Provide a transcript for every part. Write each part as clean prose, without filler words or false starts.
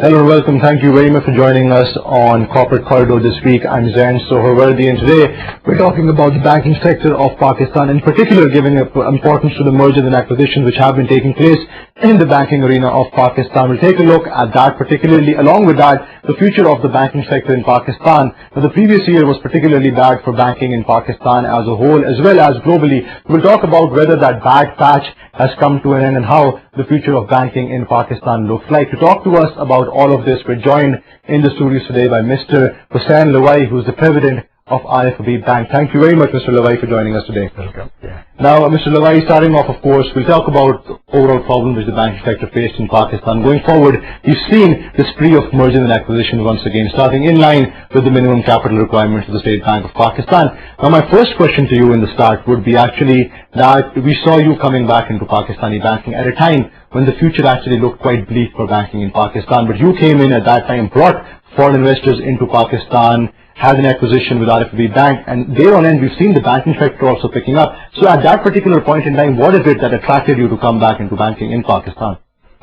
Hello and welcome. Thank you very much for joining us on Corporate Corridor this week. I'm Zain Sohrawardi, and today we're talking about the banking sector of Pakistan, in particular giving importance to the mergers and acquisitions which have been taking place in the banking arena of Pakistan. We'll take a look at that particularly. Along with that, the future of the banking sector in Pakistan. Now, the previous year was particularly bad for banking in Pakistan as a whole, as well as globally. We'll talk about whether that bad patch has come to an end and how the future of banking in Pakistan looks like. To talk to us about all of this, we're joined in the studios today by Mr. Husain Lawai, who's the president of IFB Bank. Thank you very much, Mr. Lawai, for joining us today. Welcome. Yeah. Now, Mr. Lawai, starting off, of course, we'll talk about the overall problem which the banking sector faced in Pakistan. Going forward, we've seen the spree of mergers and acquisitions once again, starting in line with the minimum capital requirements of the State Bank of Pakistan. Now, my first question to you in the start would be actually that we saw you coming back into Pakistani banking at a time when the future actually looked quite bleak for banking in Pakistan. But you came in at that time, brought foreign investors into Pakistan, had an acquisition with IFB Bank, and there on end we've seen the banking sector also picking up. So at that particular point in time, what is it that attracted you to come back into banking in Pakistan?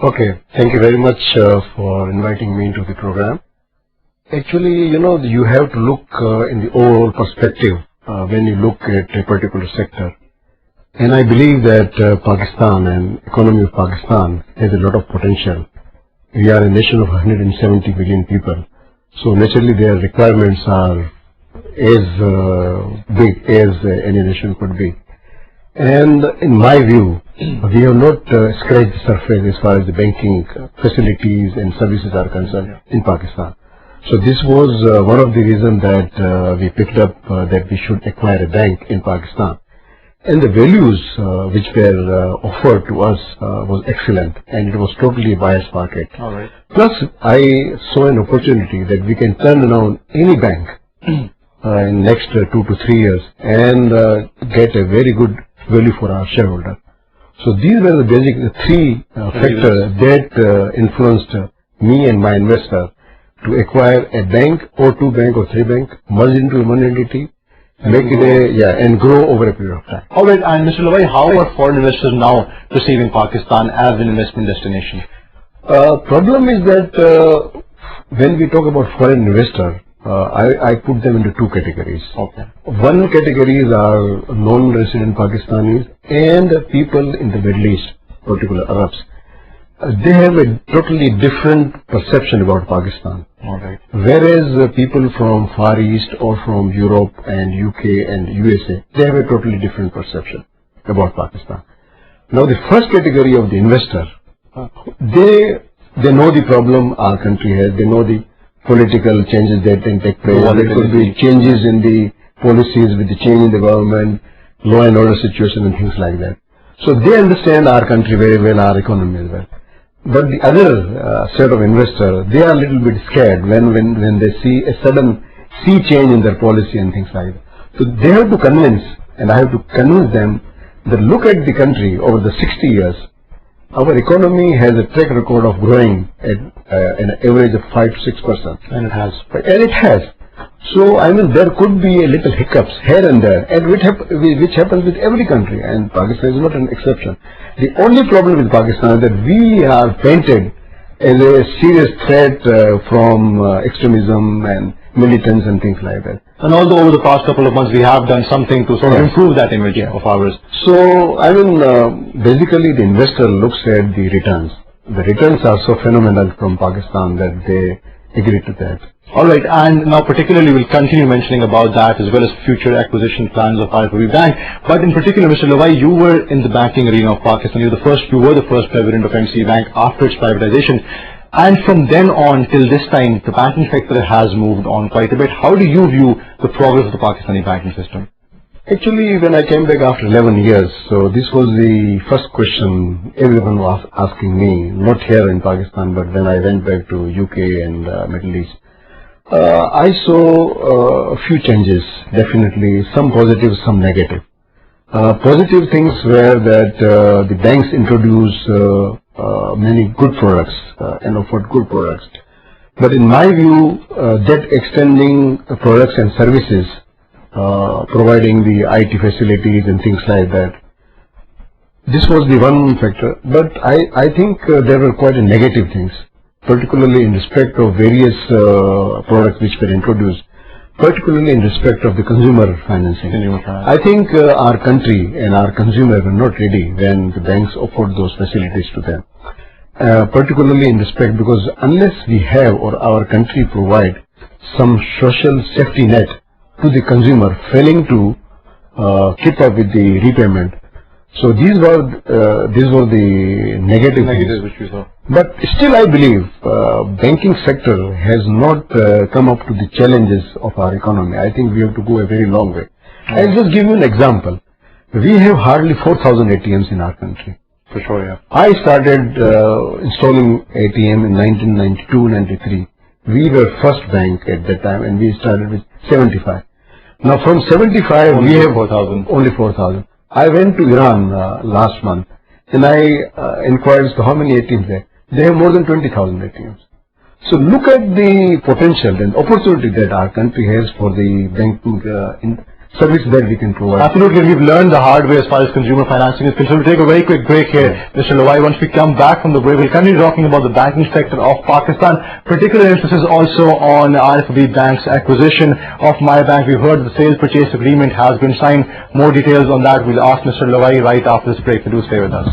Okay, thank you very much for inviting me into the program. Actually, you have to look in the overall perspective when you look at a particular sector. And I believe that Pakistan and economy of Pakistan has a lot of potential. We are a nation of 170 million people. So naturally their requirements are as big as any nation could be. And in my view, we have not scratched the surface as far as the banking facilities and services are concerned in Pakistan. So this was one of the reasons that we picked up that we should acquire a bank in Pakistan. And the values which were offered to us was excellent, and it was totally a buyer's market. All right. Plus, I saw an opportunity that we can turn around any bank in next 2 to 3 years and get a very good value for our shareholder. So these were the basic three factors that influenced me and my investor to acquire a bank or 2 bank or 3 bank, merge into one entity, make it and grow over a period of time. All right, and Mr. Lawai, how are foreign investors now perceiving Pakistan as an investment destination? Problem is that when we talk about foreign investor, I put them into 2 categories. Okay. One categories are non-resident Pakistanis and people in the Middle East, particularly Arabs. They have a totally different perception about Pakistan. All right. Whereas people from Far East or from Europe and UK and USA, they have a totally different perception about Pakistan. Now the first category of the investor, they know the problem our country has, they know the political changes that can take place, there could be changes in the policies with the change in the government, law and order situation and things like that. So they understand our country very well, our economy as well. But the other set of investors, they are a little bit scared when they see a sudden sea change in their policy and things like that. So they have to convince, and I have to convince them that look at the country over the 60 years. Our economy has a track record of growing at an average of 5 to 6%. And it has. And it has. So, I mean, there could be a little hiccups here and there, and which happens with every country, and Pakistan is not an exception. The only problem with Pakistan is that we are painted as a serious threat from extremism and militants and things like that. And although over the past couple of months we have done something to sort of improve that image of ours. So, I mean, basically the investor looks at the returns. The returns are so phenomenal from Pakistan that they agree to that. All right, and now particularly we'll continue mentioning about that as well as future acquisition plans of IFB Bank. But in particular, Mr. Lawai, you were in the banking arena of Pakistan. You were the first president of MC Bank after its privatization. And from then on till this time, the banking sector has moved on quite a bit. How do you view the progress of the Pakistani banking system? Actually, when I came back after 11 years, so this was the first question everyone was asking me, not here in Pakistan, but when I went back to UK and Middle East. I saw a few changes, definitely, some positive, some negative. Positive things were that the banks introduced many good products and offered good products. But in my view, that extending products and services, providing the IT facilities and things like that, this was the one factor. But I think there were quite negative things. particularly in respect of various products which were introduced, particularly in respect of the consumer financing. I think our country and our consumer were not ready when the banks offered those facilities to them. Particularly in respect, because unless we have or our country provide some social safety net to the consumer failing to keep up with the repayment, so these were the negatives which we saw. But still I believe banking sector has not come up to the challenges of our economy. I think we have to go a very long way. I'll just give you an example. We have hardly 4,000 ATMs in our country. For sure, yeah. I started installing ATM in 1992-93. We were first bank at that time, and we started with 75. Now from 75 only we have 4,000. Only 4,000. I went to Iran last month and I inquired as to how many ATMs there. They have more than 20,000 ATMs. So look at the potential and opportunity that our country has for the banking service that we can provide. Absolutely, we've learned the hard way as far as consumer financing is concerned. We'll take a very quick break here, Mr. Lawai. Once we come back from the break, we'll continue talking about the banking sector of Pakistan. Particular emphasis also on RFB Bank's acquisition of My Bank. We've heard the sale purchase agreement has been signed. More details on that we'll ask Mr. Lawai right after this break. So do stay with us.